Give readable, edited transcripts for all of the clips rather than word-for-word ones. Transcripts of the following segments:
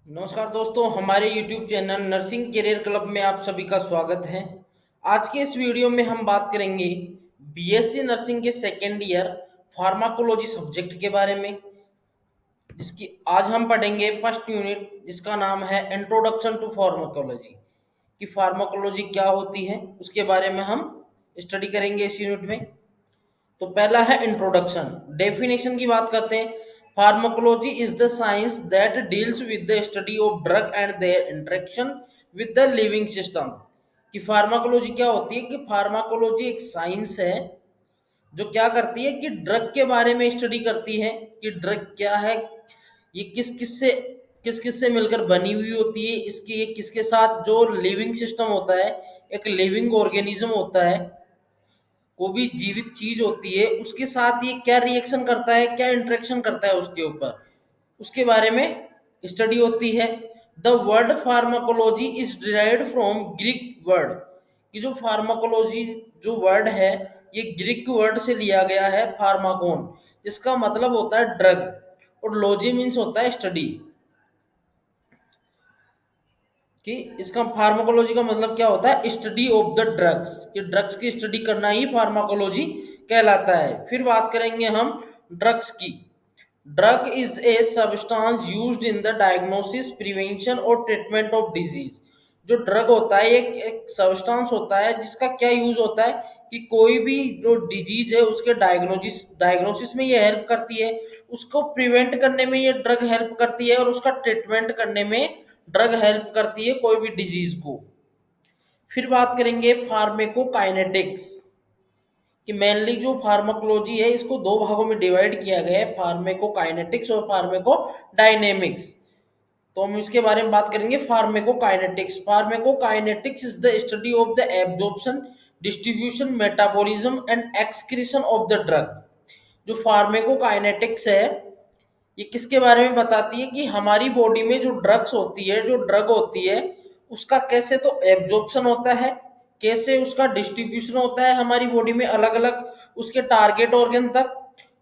नमस्कार दोस्तों, हमारे YouTube channel nursing career club में आप सभी का स्वागत है। आज के इस वीडियो में हम बात करेंगे बीएससी नर्सिंग के सेकेंड ईयर फार्माकोलॉजी सब्जेक्ट के बारे में, जिसकी आज हम पढ़ेंगे फर्स्ट यूनिट, जिसका नाम है इंट्रोडक्शन टू फार्माकोलॉजी। कि फार्माकोलॉजी क्या होती है उसके बारे में हम स्टडी करेंगे इस यूनिट में। तो पहला है इंट्रोडक्शन। डेफिनेशन की बात करते हैं। Pharmacology is the science that deals with the study of drug and there interaction with the living system. कि फार्माकोलॉजी क्या होती है? कि फार्माकोलॉजी एक साइंस है जो क्या करती है कि ड्रग के बारे में स्टडी करती है कि ड्रग क्या है, ये किस किस से मिलकर बनी हुई होती है, इसकी ये किसके साथ जो लिविंग सिस्टम होता है, एक लिविंग ऑर्गेनिज्म होता है, को भी जीवित चीज होती है, उसके साथ ये क्या रिएक्शन करता है, क्या इंटरेक्शन करता है उसके ऊपर, उसके बारे में स्टडी होती है। The word pharmacology is derived from Greek word. कि जो फार्माकोलॉजी जो वर्ड है, ये ग्रीक वर्ड से लिया गया है, फार्माकोन, जिसका मतलब होता है ड्रग, और लॉजी मीन्स होता है स्टडी। कि इसका फार्माकोलॉजी का मतलब क्या होता है? Study of the drugs. कि ड्रग्स की स्टडी करना ही फार्माकोलॉजी कहलाता है। फिर बात करेंगे हम ड्रग्स की। Drug is a substance used in the diagnosis, prevention और ट्रीटमेंट ऑफ डिजीज। जो ड्रग होता है एक सब्सटेंस होता है जिसका क्या यूज होता है कि कोई भी जो डिजीज है उसके डायग्नोसिस में ये हेल्प करती है, उसको प्रिवेंट करने में ये ड्रग हेल्प करती है, और उसका ट्रीटमेंट करने में ड्रग हेल्प करती है कोई भी डिजीज को। फिर बात करेंगे फार्मेकोकाइनेटिक्स। कि मेनली जो फार्माकोलॉजी है इसको दो भागों में डिवाइड किया गया है, फार्मेकोकाइनेटिक्स और फार्मेकोडायनेमिक्स। तो हम इसके बारे में बात करेंगे। Pharmacokinetics is the study of the absorption, distribution, metabolism and excretion of the drug. जो फार्मेकोकाइनेटिक्स है ये किसके बारे में बताती है? कि हमारी बॉडी में जो ड्रग्स होती है, जो ड्रग होती है, उसका कैसे तो एब्जॉर्प्शन होता है, कैसे उसका डिस्ट्रीब्यूशन होता है हमारी बॉडी में अलग अलग उसके टारगेट ऑर्गन तक,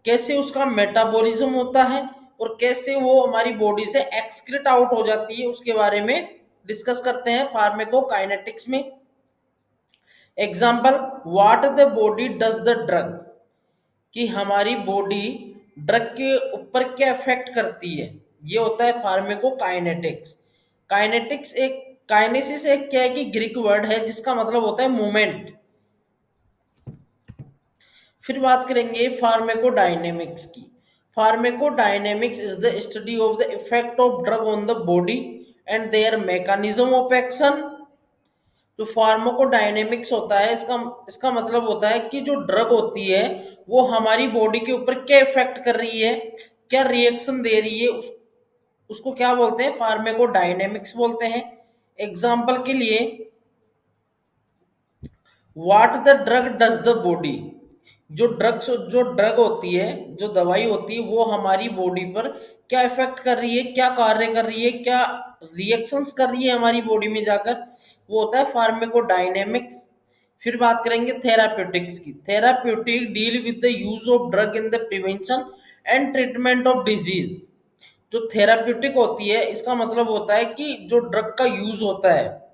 कैसे उसका मेटाबॉलिज्म होता है, और कैसे वो हमारी बॉडी से एक्सक्रीट आउट हो जाती है, उसके बारे में डिस्कस करते हैं फार्मेकोकाइनेटिक्स में। Example, what the body does the drug. कि हमारी बॉडी ड्रग के ऊपर क्या इफेक्ट करती है, ये होता है फार्मेकोकाइनेटिक्स। काइनेटिक्स एक काइनेसिस एक क्या है कि ग्रीक वर्ड है जिसका मतलब होता है मूवमेंट। फिर बात करेंगे फार्मेकोडायनेमिक्स की। Pharmacodynamics is the study of the effect of drug on the body and their mechanism of action. जो फार्माकोडायनेमिक्स होता है इसका इसका मतलब होता है कि जो ड्रग होती है वो हमारी बॉडी के ऊपर क्या इफेक्ट कर रही है, क्या रिएक्शन दे रही है, उसको क्या बोलते हैं? फार्माकोडायनेमिक्स बोलते हैं। एग्जाम्पल के लिए, what the drug does the body. जो ड्रग होती है, जो दवाई होती है, वो हमारी बॉडी पर क्या इफेक्ट कर रही है, क्या कार्य कर रही है, क्या रिएक्शंस कर रही है हमारी बॉडी में जाकर, वो होता है फार्माकोडायनेमिक्स। फिर बात करेंगे थेराप्यूटिक्स की। Therapeutic deal with the use of drug in the prevention and treatment of disease. जो थेराप्यूटिक होती है इसका मतलब होता है कि जो ड्रग का यूज होता है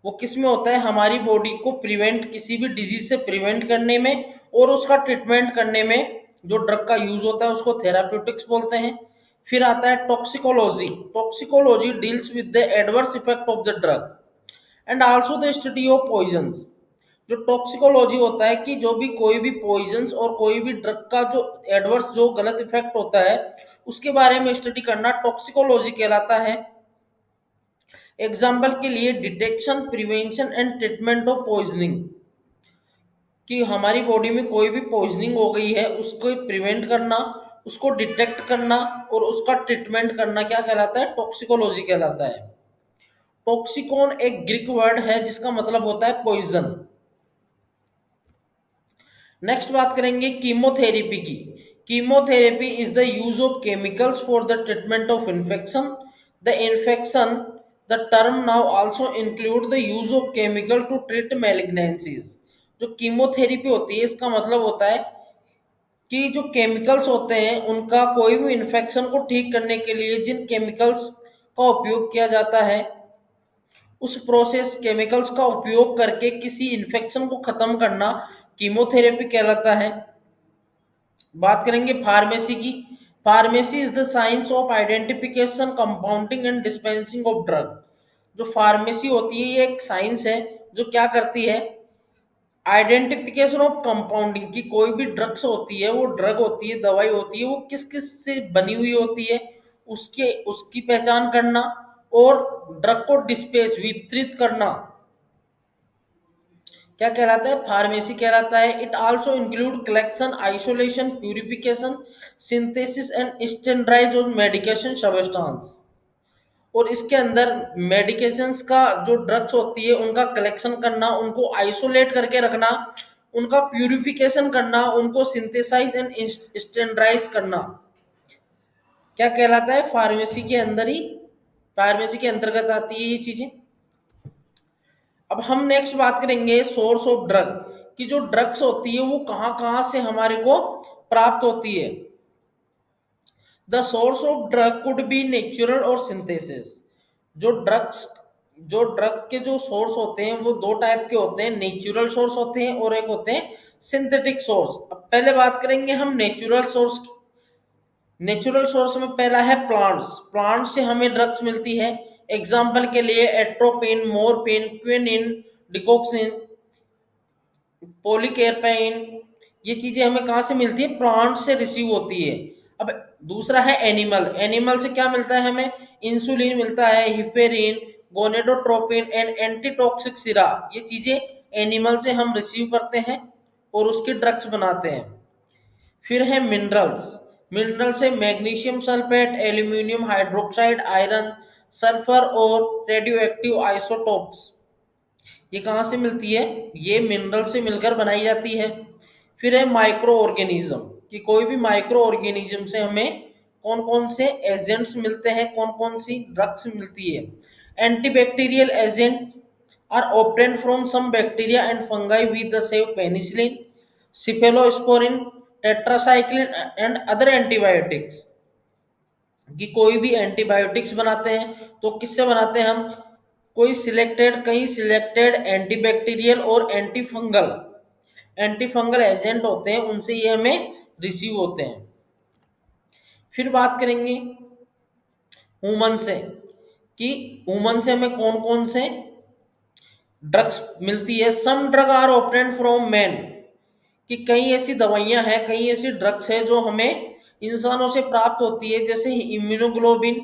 वो किस में होता है? हमारी बॉडी को प्रिवेंट, किसी भी डिजीज से प्रिवेंट करने में और उसका ट्रीटमेंट करने में जो ड्रग का यूज होता है उसको थेराप्यूटिक्स बोलते हैं। फिर आता है toxicology. Toxicology deals with the adverse effect of the drug and also the study of poisons. जो टॉक्सिकोलॉजी होता है कि जो भी कोई भी पॉइजन्स और कोई भी ड्रग का जो एडवर्स जो गलत इफेक्ट होता है उसके बारे में स्टडी करना टॉक्सिकोलॉजी कहलाता है। एग्जाम्पल के लिए, detection, prevention and treatment of poisoning. कि हमारी बॉडी में कोई भी पॉइजनिंग हो गई है उसको प्रिवेंट करना, उसको डिटेक्ट करना और उसका ट्रीटमेंट करना क्या कहलाता है? टॉक्सिकोलॉजी कहलाता है। टॉक्सिकोन एक ग्रीक वर्ड है जिसका मतलब होता है पॉइजन। नेक्स्ट बात करेंगे कीमोथेरेपी की। Chemotherapy is the use of chemicals for the treatment of infection. The term now also include the use of chemical to treat malignancies. जो कीमोथेरेपी होती है इसका मतलब होता है कि जो केमिकल्स होते हैं उनका कोई भी इन्फेक्शन को ठीक करने के लिए जिन केमिकल्स का उपयोग किया जाता है। उस प्रोसेस केमिकल्स का उपयोग करके किसी इन्फेक्शन को खत्म करना कीमोथेरेपी कहलाता है। बात करेंगे फार्मेसी की। Pharmacy is the science of identification, compounding and dispensing of drug. जो फार्मेसी होती है ये एक साइंस है जो क्या करती है, आइडेंटिफिकेशन ऑफ कंपाउंडिंग की कोई भी ड्रग्स होती है, वो ड्रग होती है, दवाई होती है, वो किस किस से बनी हुई होती है उसके उसकी पहचान करना, और ड्रग को डिस्पेस वितरित करना क्या कहलाता है, फार्मेसी कहलाता है। It also include collection, isolation, purification, synthesis and standardize of medication substance. और इसके अंदर मेडिकेशंस का जो ड्रग्स होती है उनका कलेक्शन करना, उनको आइसोलेट करके रखना, उनका प्यूरिफिकेशन करना, उनको सिंथेसाइज एंड स्टैंडर्डाइज करना क्या कहलाता है, फार्मेसी के अंदर ही, फार्मेसी के अंतर्गत आती है ये चीजें। अब हम नेक्स्ट बात करेंगे सोर्स ऑफ ड्रग की। जो ड्रग्स होती है वो कहाँ कहाँ से हमारे को प्राप्त होती है। The source of drug could be natural और सिंथेसिस। जो ड्रग्स जो ड्रग के जो सोर्स होते हैं वो दो टाइप के होते हैं, नेचुरल सोर्स होते हैं और एक होते हैं सिंथेटिक सोर्स। अब पहले बात करेंगे हम नेचुरल सोर्स की। नेचुरल सोर्स में पहला है प्लांट्स। प्लांट से हमें ड्रग्स मिलती है। एग्जाम्पल के लिए एट्रोपिन, मोरफिन, क्विनिन, डिकॉक्सिन, पोलिकेरपाइन, ये चीजें हमें कहाँ से मिलती है, प्लांट से रिसीव होती है। अब दूसरा है एनिमल। एनिमल से क्या मिलता है हमें, इंसुलिन मिलता है, हिफेरिन, गोनेडोट्रोपिन एंड एंटीटॉक्सिक सिरा, ये चीजें एनिमल से हम रिसीव करते हैं और उसके ड्रग्स बनाते हैं। फिर है मिनरल्स। मिनरल से magnesium sulphate, aluminium hydroxide, iron, sulphur और रेडियो एक्टिव आइसोटोप्स, ये कहाँ से मिलती है, ये मिनरल से मिलकर बनाई जाती है। फिर है माइक्रो ऑर्गेनिज्म कि कोई भी माइक्रो ऑर्गेनिज्म से हमें कौन कौन से एजेंट्स मिलते हैं, कौन कौन सी ड्रग्स मिलती है। Antibacterial agent are obtained from some bacteria and fungi with the same penicillin, cephalosporin, tetracycline and other antibiotics। कि कोई भी एंटीबायोटिक्स बनाते हैं तो किससे बनाते हैं हम, कई सिलेक्टेड एंटीबैक्टीरियल और एंटीफंगल एजेंट होते हैं, उनसे ये हमें रिसीव होते हैं। फिर बात करेंगे ह्यूमन से कि ह्यूमन से हमें कौन कौन से ड्रग्स मिलती है। Some drug are obtained from man कि कई ऐसी दवाइयां हैं, कई ऐसी ड्रग्स है जो हमें इंसानों से प्राप्त होती है, जैसे इम्यूनोग्लोबिन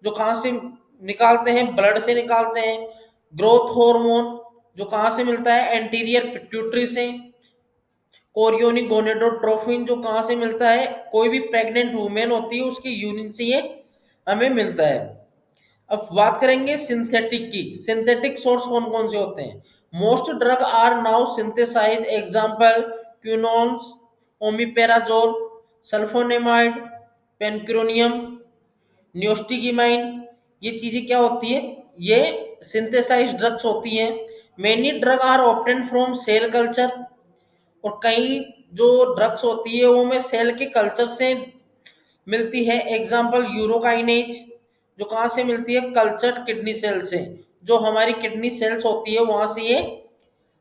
जो कहाँ से निकालते हैं, ब्लड से निकालते हैं। ग्रोथ हार्मोन जो कहाँ से मिलता है, एंटीरियर पिट्यूटरी से। कोरियोनिक गोनेडोट्रोफिन जो कहाँ से मिलता है, कोई भी प्रेग्नेंट वुमेन होती है उसके यूरिन से ये हमें मिलता है। अब बात करेंगे सिंथेटिक की। सिंथेटिक सोर्स कौन कौन से होते हैं। Most drug are now synthesize, example quinolones, omeprazole, sulfonamide, pancuronium, neostigmine, ये चीजें क्या होती है, ये सिंथेसाइज ड्रग्स होती हैं। Many drug are obtain from cell culture, और कई जो ड्रग्स होती है वो हमें सेल के कल्चर से मिलती है। एग्जाम्पल यूरोकाइनेज जो कहाँ से मिलती है, कल्चर्ड किडनी सेल से, जो हमारी किडनी सेल्स होती है वहां से ये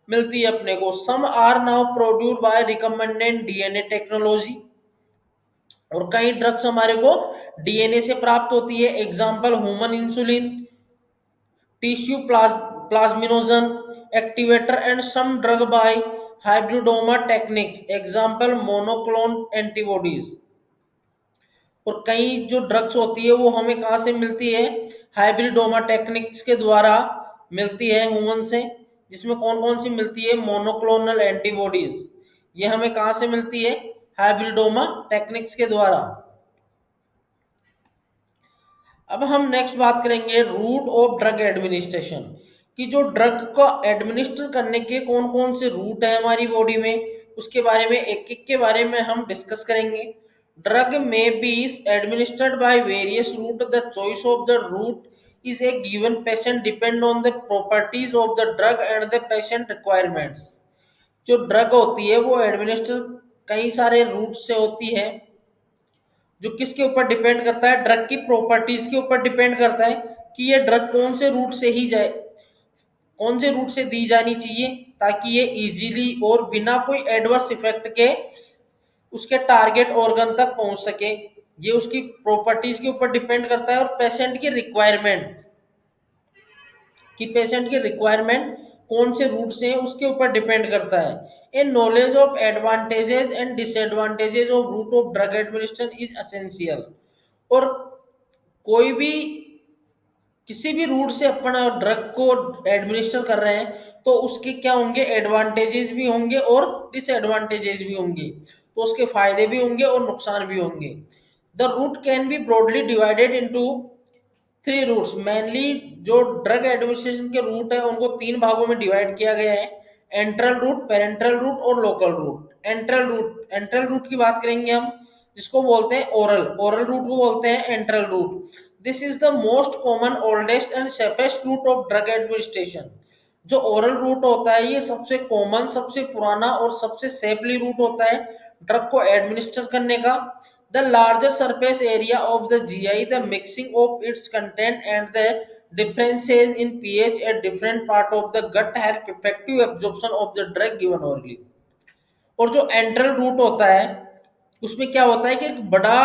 मिलती है अपने को। Some are now produced by recommended DNA technology, और कई ड्रग्स हमारे को डीएनए से प्राप्त होती है। Example human insulin, tissue plasminogen activator and some drug by hybridoma techniques, example monoclonal antibodies. और कई जो ड्रग्स होती है वो हमें कहाँ से मिलती है, हाइब्रिडोमा टेक्निक्स के द्वारा मिलती है ह्यूमन से, जिसमें कौन कौन सी मिलती है, मोनोक्लोनल एंटीबॉडीज, ये हमें कहाँ से मिलती है, हाइब्रिडोमा टेक्निक्स के द्वारा। अब हम नेक्स्ट बात करेंगे रूट ऑफ ड्रग एडमिनिस्ट्रेशन कि जो ड्रग को एडमिनिस्टर करने के कौन कौन से रूट है हमारी बॉडी में, उसके बारे में एक एक के बारे में हम डिस्कस करेंगे। Drug may be administered by various route, the choice of the route is a given patient depend on the properties of the drug and the patient requirements। जो ड्रग होती है वो एडमिनिस्टर कई सारे रूट से होती है। जो किसके ऊपर डिपेंड करता है, ड्रग की प्रॉपर्टीज के ऊपर डिपेंड करता है कि ये ड्रग कौन से रूट से ही जाए, कौन से रूट से दी जानी चाहिए ताकि ये इजीली और बिना कोई एडवर्स इफेक्ट के उसके टारगेट ऑर्गन तक पहुंच सके। ये उसकी प्रॉपर्टीज के ऊपर डिपेंड करता है और पेशेंट की रिक्वायरमेंट, कि पेशेंट की रिक्वायरमेंट कौन से रूट से है उसके ऊपर डिपेंड करता है। A knowledge of advantages and disadvantages of route of drug administration is essential. और कोई भी किसी भी रूट से अपन ड्रग को एडमिनिस्टर कर रहे हैं तो उसके क्या होंगे, एडवांटेजेस भी होंगे और डिसएडवांटेजेस भी होंगे, तो उसके फायदे भी होंगे और नुकसान भी होंगे। The route can be broadly divided into three routes. Mainly जो ड्रग एडमिनिस्ट्रेशन के रूट है उनको तीन भागों में डिवाइड किया गया है, एंट्रल रूट, पेरेंट्रल रूट और लोकल रूट। एंट्रल रूट की बात करेंगे हम, जिसको बोलते हैं ओरल रूट को बोलते हैं enteral route. This is the most common, oldest and safest route of drug administration. जो ओरल रूट होता है ये सबसे कॉमन, सबसे पुराना और सबसे सेफली रूट होता है ड्रग को एडमिनिस्टर करने का। The larger surface area of the GI, the mixing of its content and the differences in pH at different part of the gut help effective absorption of the drug given orally। और जो enteral root होता है उसमें क्या होता है कि एक बड़ा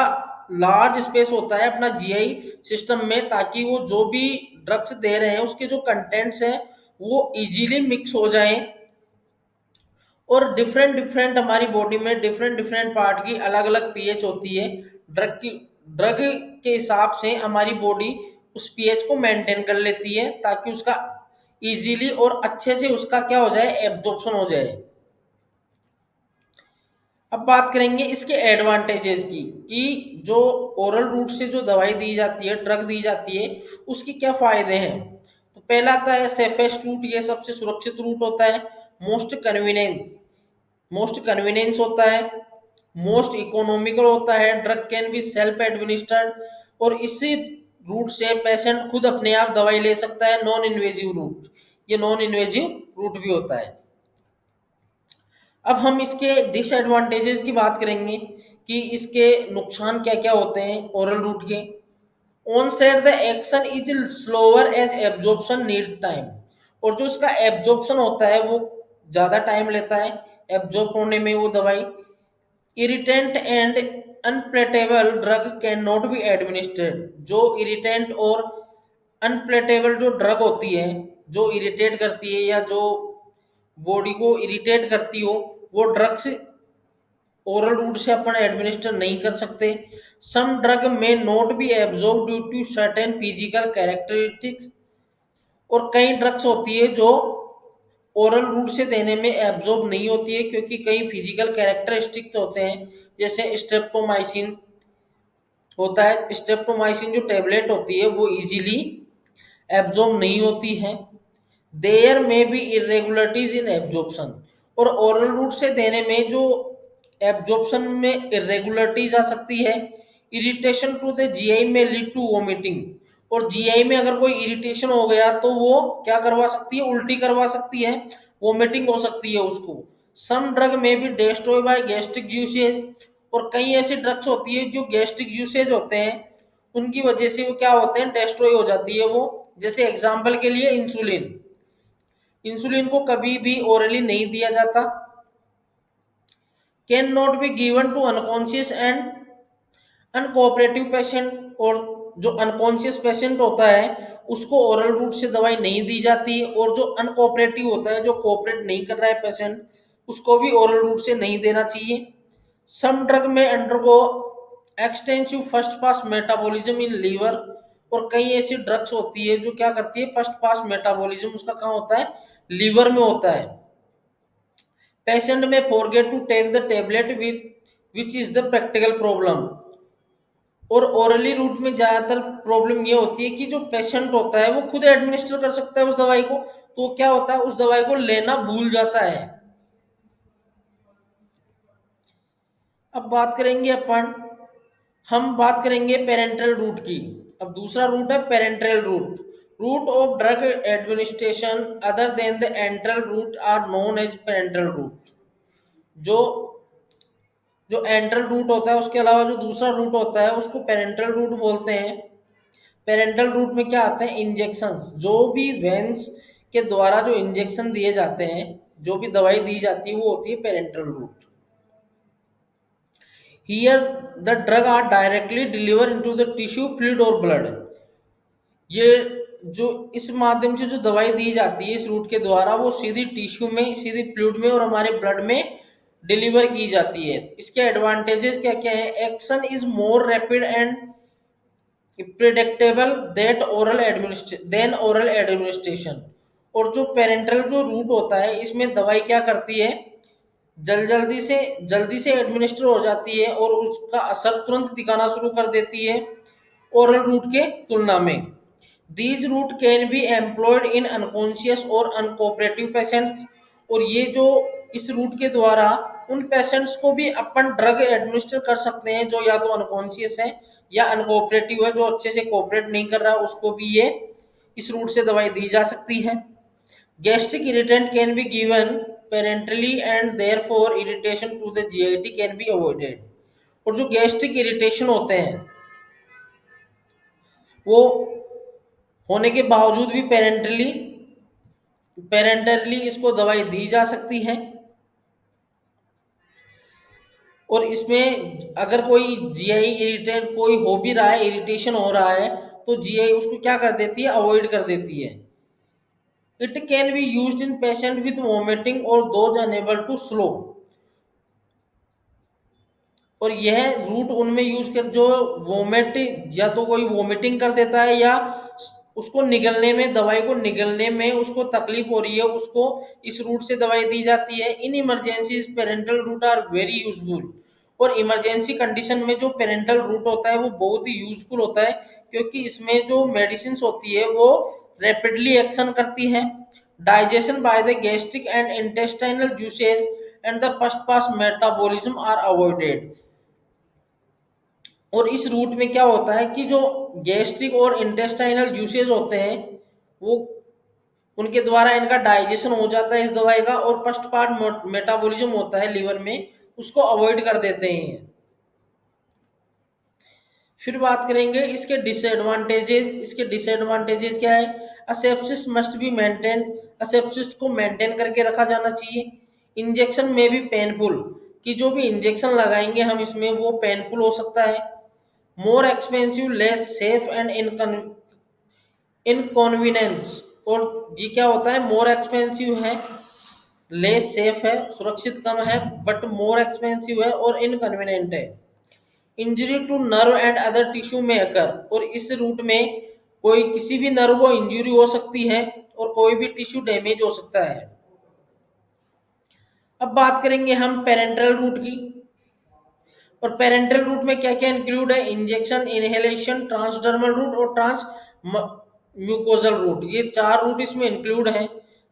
लार्ज स्पेस होता है अपना जीआई सिस्टम में, ताकि वो जो भी ड्रग्स दे रहे हैं उसके जो कंटेंट्स हैं वो इजीली मिक्स हो जाएं। और डिफरेंट डिफरेंट हमारी बॉडी में डिफरेंट डिफरेंट पार्ट की अलग अलग पीएच होती है। ड्रग के हिसाब से हमारी बॉडी उस पीएच को मेंटेन कर लेती है ताकि उसका इजीली और अच्छे से उसका क्या हो जाए, एब्जॉर्प्शन हो जाए। अब बात करेंगे इसके एडवांटेजेस की, कि जो ओरल रूट से जो दवाई दी जाती है, ड्रग दी जाती है, उसके क्या फायदे हैं। तो पहला आता है सेफेस्ट रूट, ये सबसे सुरक्षित रूट होता है। मोस्ट कन्वीनियंस होता है। मोस्ट इकोनॉमिकल होता है। Drug can be self administered, और इसी रूट से पेशेंट खुद अपने आप दवाई ले सकता है। नॉन इन्वेजिव रूट, ये नॉन इन्वेजिव रूट भी होता है। अब हम इसके डिसएडवांटेजेस की बात करेंगे कि इसके नुकसान क्या क्या होते हैं ओरल रूट के। Onset the action is slower as absorption need time, और जो इसका एब्जॉर्प्शन होता है वो ज़्यादा टाइम लेता है एब्जॉर्ब होने में वो दवाई। Irritant and unpalatable drug can not B administered, जो इरिटेंट और अनप्लेटेबल जो ड्रग होती है, जो इरिटेट करती है या जो बॉडी को इरिटेट करती हो, वो ड्रग्स ओरल रूट से अपन एडमिनिस्टर नहीं कर सकते। Some drug may not be absorb due to certain physical characteristics, और कई ड्रग्स होती है जो ओरल रूट से देने में एब्जॉर्ब नहीं होती है क्योंकि कई फिजिकल कैरेक्टरिस्टिक्स होते हैं, जैसे स्ट्रेप्टोमाइसिन होता है। स्ट्रेप्टोमाइसिन जो टेबलेट होती है वो इजीली एब्जॉर्ब नहीं होती है। देयर में बी इरेगुलरिटीज इन एब्जॉर्प्शन, और ओरल रूट से देने में जो एब्जॉर्प्शन में इरेगुलरिटीज आ सकती है। इरिटेशन टू द जीआई में लीड टू वोमिटिंग, और जीआई में अगर कोई इरिटेशन हो गया तो वो क्या करवा सकती है, उल्टी करवा सकती है, वोमिटिंग हो सकती है उसको। सम ड्रग में भी डिस्ट्रॉय बाय गैस्ट्रिक जूसेज, और कई ऐसी ड्रग्स होती है जो गैस्ट्रिक जूसेज होते हैं उनकी वजह से वो क्या होते हैं, डिस्ट्रॉय हो जाती है वो। जैसे एग्जाम्पल के लिए इंसुलिन, इंसुलिन को कभी भी ओरली नहीं दिया जाता। Can not be given to unconscious and uncooperative patient, और जो अनकॉन्शियस पेशेंट होता है उसको ओरल रूट से दवाई नहीं दी जाती, और जो अनकोऑपरेटिव होता है, जो कोऑपरेट नहीं कर रहा है पेशेंट, उसको भी ओरल रूट से नहीं देना चाहिए। Some drug may undergo extensive first pass metabolism in liver, और कई ऐसी ड्रग्स होती है जो क्या करती है, फर्स्ट पास मेटाबॉलिज्म उसका कहाँ होता है, लीवर में होता है। Patient may forget to take the tablet which is the practical problem, और ओरली रूट में ज्यादातर प्रॉब्लम ये होती है कि जो पेशेंट होता है वो खुद एडमिनिस्टर कर सकता है उस दवाई को, तो क्या होता है उस दवाई को लेना भूल जाता है। अब बात करेंगे अपन, हम बात करेंगे पेरेंट्रल रूट की। अब दूसरा रूट है parenteral route. Route of drug administration other than the enteral route are known as parenteral route. जो जो एंट्रल रूट होता है उसके अलावा जो दूसरा रूट होता है उसको पेरेंटल रूट बोलते हैं। पेरेंटल रूट में क्या आते हैं, इंजेक्शंस, जो भी वेंस के द्वारा जो इंजेक्शन दिए जाते हैं, जो भी दवाई दी जाती है वो होती है parenteral route. Here the drug are directly deliver into the tissue, fluid और ब्लड। ये जो इस माध्यम से जो दवाई दी जाती है इस रूट के द्वारा, वो सीधी टिश्यू में, सीधी फ्लूइड में और हमारे ब्लड में डिलीवर की जाती है। इसके एडवांटेजेस क्या क्या है, action is more rapid and predictable than oral administration. और जो पेरेंटल जो रूट होता है इसमें दवाई क्या करती है, जल्दी से एडमिनिस्टर हो जाती है और उसका असर तुरंत दिखाना शुरू कर देती है ओरल रूट के तुलना में। These route can be employed in unconscious और अनकोऑपरेटिव पेशेंट्स। और ये जो इस रूट के द्वारा उन पेशेंट्स को भी अपन ड्रग एडमिनिस्टर कर सकते हैं जो या तो अनकॉन्शियस है या अनकोऑपरेटिव है, जो अच्छे से कोऑपरेट नहीं कर रहा है, उसको भी ये इस रूट से दवाई दी जा सकती है। Gastric irritant can be given parenterally and therefore irritation to the GIT can be avoided. और जो गैस्ट्रिक इरिटेशन होते हैं वो होने के बावजूद भी पेरेंटली इसको दवाई दी जा सकती है। और इसमें अगर कोई जीआई इरिटेट कोई हो भी रहा है, इरिटेशन हो रहा है, तो जीआई उसको क्या कर देती है, अवॉइड कर देती है। It can be used in patient with vomiting और दोज अनेबल टू स्लो। और यह रूट उनमें यूज कर जो वोमिट, या तो कोई वोमिटिंग कर देता है या उसको निगलने में, दवाई को निगलने में उसको तकलीफ हो रही है, उसको इस रूट से दवाई दी जाती है। In emergency parenteral route are very useful. और इमरजेंसी कंडीशन में जो पेरेंटल रूट होता है वो बहुत ही यूजफुल होता है, क्योंकि इसमें जो मेडिसिन होती है वो रैपिडली एक्शन करती है। Digestion by the gastric and intestinal juices and the first pass metabolism are avoided. और इस रूट में क्या होता है कि जो गैस्ट्रिक और इंटेस्टाइनल जूसेस होते हैं वो उनके द्वारा इनका डाइजेशन हो जाता है इस दवाई का, और फर्स्ट पार्ट मेटाबॉलिज्म होता है लीवर में, उसको अवॉइड कर देते हैं। फिर बात करेंगे इसके डिसएडवांटेजेस। इसके डिसएडवांटेजेस क्या है, असेप्सिस मस्ट बी मेंटेन, असेप्सिस को मेंटेन करके रखा जाना चाहिए। इंजेक्शन में भी पेनफुल, कि जो भी इंजेक्शन लगाएंगे हम इसमें वो पेनफुल हो सकता है। More expensive, less safe and inconvenience. और ये क्या होता है, मोर एक्सपेंसिव है, लेस सेफ है, सुरक्षित कम है, बट मोर एक्सपेंसिव है और इनकन्वीनियंट है। Injury to nerve and other tissue may occur. और इस रूट में कोई किसी भी नर्व को इंजरी हो सकती है और कोई भी टिश्यू डैमेज हो सकता है। अब बात करेंगे हम पेरेंटल रूट की। और पेरेंटल रूट में क्या क्या इंक्लूड है, इंजेक्शन, इनहेलेशन, ट्रांसडर्मल रूट और ट्रांस म्यूकोजल रूट। ये 4 रूट इसमें इंक्लूड हैं।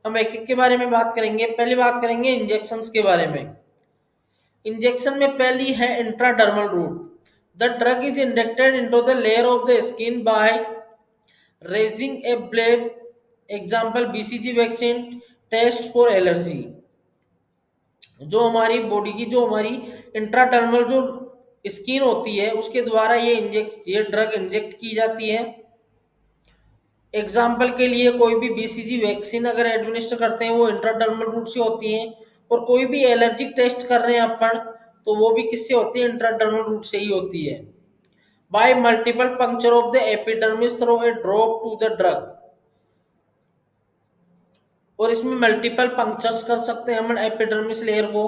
हम एक एक के बारे में बात करेंगे। पहले बात करेंगे इंजेक्शन के बारे में। इंजेक्शन में पहली है intradermal route. The drug is injected into the layer of the skin by raising a bleb, example BCG vaccine, test for allergy. जो हमारी बॉडी की जो हमारी इंट्राडर्मल जो स्किन होती है उसके द्वारा ये ड्रग इंजेक्ट की जाती है। एग्जाम्पल के लिए कोई भी बीसीजी वैक्सीन अगर एडमिनिस्टर करते हैं वो इंट्राडर्मल रूट से होती है, और कोई भी एलर्जिक टेस्ट कर रहे हैं अपन तो वो भी किससे होती है, इंट्राडर्मल रूट से ही होती है। By multiple puncture of the epidermis through a drop to the drug. और इसमें मल्टीपल पंक्चर्स कर सकते हैं हम एपिडर्मिस लेयर को।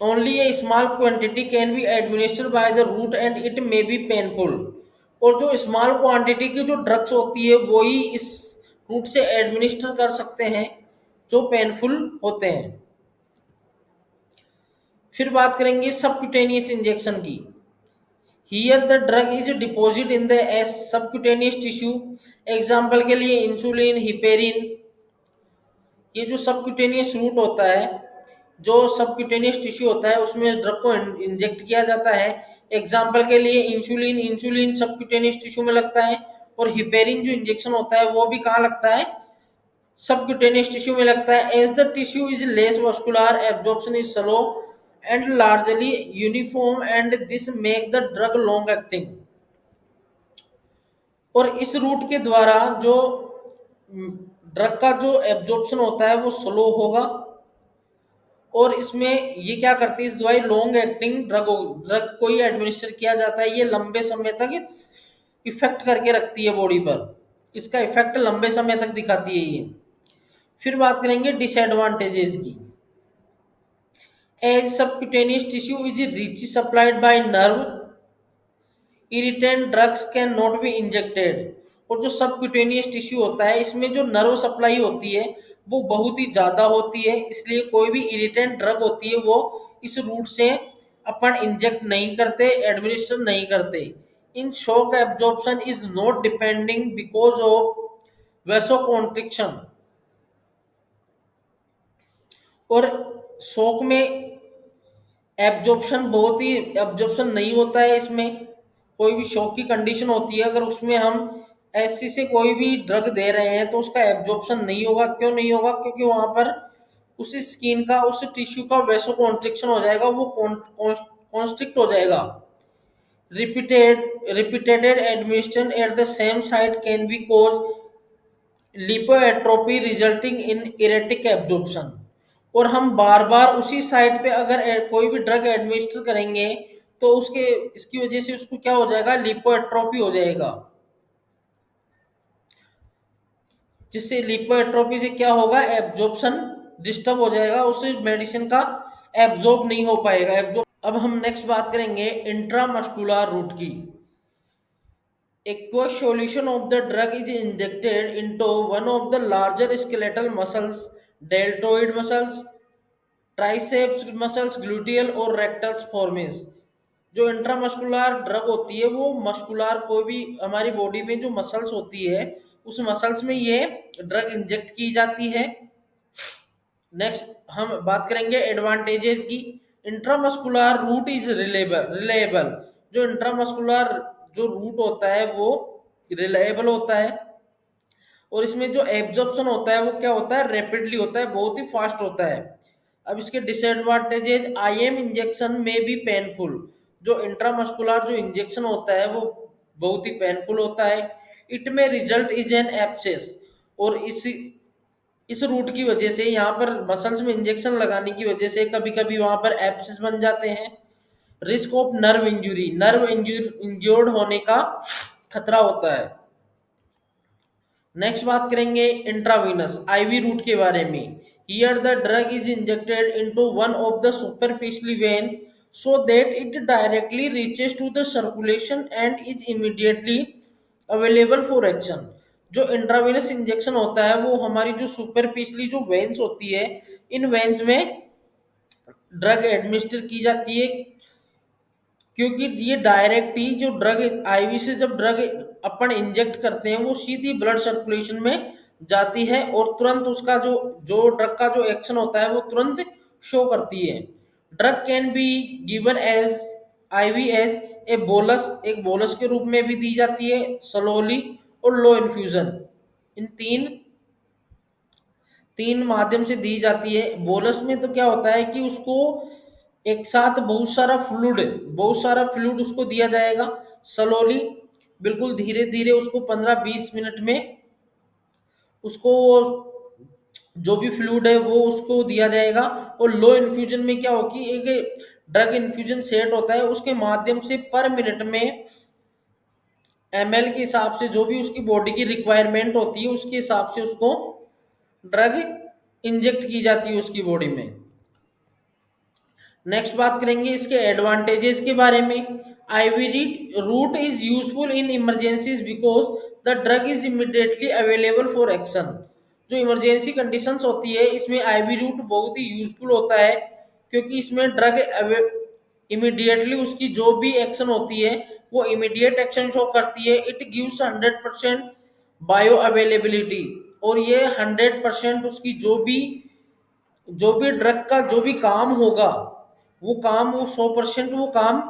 Only a small quantity can be administered by the route and it may be painful. और जो small quantity की जो ड्रग्स होती है वो ही इस रूट से एडमिनिस्टर कर सकते हैं, जो पेनफुल होते हैं। फिर बात करेंगे सबक्यूटेनियस इंजेक्शन की। Here the drug is deposit in the subcutaneous tissue, example के लिए इंसुलिन, हिपेरिन। ये जो सबक्यूटेनियस रूट होता है, जो सबक्यूटेनियस टिश्यू होता है उसमें इस ड्रग को इंजेक्ट किया जाता है। एग्जाम्पल के लिए इंसुलिन सबक्यूटेनियस टिश्यू में लगता है, और हिपेरिन जो इंजेक्शन होता है वो भी कहाँ लगता है, सबक्यूटेनियस टिश्यू में लगता है as the tissue is less muscular absorption is slow and largely uniform and this make the drug long acting. और इस रूट के द्वारा जो ड्रग का जो एब्जॉर्प्शन होता है वो स्लो होगा, और इसमें ये क्या करती है, इस दवाई लॉन्ग एक्टिंग ड्रग ड्रग को ही एडमिनिस्टर किया जाता है, ये लंबे समय तक इफेक्ट करके रखती है बॉडी पर, इसका इफेक्ट लंबे समय तक दिखाती है ये। फिर बात करेंगे डिसएडवांटेजेस की। As subcutaneous tissue is rich supplied by nerve irritant drugs can not be injected. और जो सबक्यूटेनियस टिश्यू होता है इसमें जो नर्व सप्लाई होती है वो बहुत ही ज़्यादा होती है, इसलिए कोई भी इरिटेंट ड्रग होती है वो इस रूट से अपन इंजेक्ट नहीं करते, एडमिनिस्टर नहीं करते। In shock absorption is not depending because of vasoconstriction. और शॉक में एब्जॉर्प्शन नहीं होता है इसमें, कोई भी शॉक की कंडीशन होती है अगर उसमें हम ऐसी से कोई भी ड्रग दे रहे हैं तो उसका एब्जॉर्प्शन नहीं होगा। क्यों नहीं होगा? क्योंकि वहां पर उस स्किन का उस टिश्यू का वैसो कॉन्स्ट्रिक्शन हो जाएगा, वो कॉन्स्ट्रिक्ट हो जाएगा। Repeated administration at the same site can be cause lipoatrophy resulting in erratic absorption. और हम बार बार उसी साइट पे अगर कोई भी ड्रग एडमिनिस्टर करेंगे तो उसके इसकी वजह से उसको क्या हो जाएगा, लिपोएट्रोपी हो जाएगा, जिससे लिपोएट्रोपी से क्या होगा, एब्जॉर्प्शन डिस्टर्ब हो जाएगा, उस मेडिसिन का एब्जॉर्ब नहीं हो पाएगा एब्जॉर्ब। अब हम नेक्स्ट बात करेंगे इंट्रामस्कुलर रूट की। Aqueous solution of the drug is injected into one of the larger skeletal muscles, deltoid muscles, triceps muscles, gluteal और rectus formis। जो इंट्रामस्कुलर ड्रग होती है वो मस्कुलर कोई भी हमारी बॉडी में जो मसल्स होती है उस मसल्स में ये ड्रग इंजेक्ट की जाती है। नेक्स्ट हम बात करेंगे एडवांटेजेस की। Intramuscular route is reliable. जो इंट्रामस्कुलर जो रूट होता है वो रिलायबल होता है, और इसमें जो एब्जॉर्प्शन होता है वो क्या होता है, रैपिडली होता है, बहुत ही फास्ट होता है। अब इसके डिसएडवांटेजेस, आईएम इंजेक्शन में भी पेनफुल। जो इंट्रामस्कुलर जो इंजेक्शन होता है वो बहुत ही पेनफुल होता है। इट में रिजल्ट इज एन एब्सेस। और इस रूट की वजह से यहाँ पर मसल्स में इंजेक्शन लगाने की वजह से कभी कभी वहां पर एब्सेस बन जाते हैं। Risk of nerve injury, injured होने का खतरा होता है। नेक्स्ट बात करेंगे इंट्रावीनस आईवी रूट के बारे में। Here the drug is injected into one of the superficial vein so that it directly reaches to the circulation and is immediately available for action. जो इंट्रावेनस इंजेक्शन होता है वो हमारी जो सुपरफिशियली जो वेन्स होती है इन वेन्स में ड्रग एडमिनिस्टर की जाती है, क्योंकि ये डायरेक्ट ही जो ड्रग आईवी से जब ड्रग अपन इंजेक्ट करते हैं वो सीधी ब्लड सर्कुलेशन में जाती है और तुरंत उसका जो जो ड्रग का जो एक्शन होता है वो तुरंत शो करती है। Drug can be given as IV as a bolus, एक बोलस के रूप में भी दी जाती है, स्लोली और लो इन्फ्यूजन। इन तीन तीन माध्यम से दी जाती है। बोलस में तो क्या होता है कि उसको एक साथ बहुत सारा फ्लूइड उसको दिया जाएगा। स्लोली बिल्कुल धीरे धीरे उसको 15-20 मिनट में उसको वो जो भी फ्लूइड है वो उसको दिया जाएगा। और लो इन्फ्यूजन में क्या होगी, एक ड्रग इन्फ्यूजन सेट होता है उसके माध्यम से पर मिनट में एमएल के हिसाब से जो भी उसकी बॉडी की रिक्वायरमेंट होती है उसके हिसाब से उसको ड्रग इंजेक्ट की जाती है उसकी बॉडी में। नेक्स्ट बात करेंगे इसके एडवांटेजेस के बारे में। IV route is useful in emergencies because the drug is immediately available for action. जो इमरजेंसी कंडीशंस होती है इसमें आईवी रूट बहुत ही यूजफुल होता है, क्योंकि इसमें ड्रग इमीडिएटली उसकी जो भी एक्शन होती है वो इमीडिएट एक्शन शो करती है। It gives 100% bio availability. और ये 100% उसकी जो भी ड्रग का जो भी काम होगा वो 100% वो काम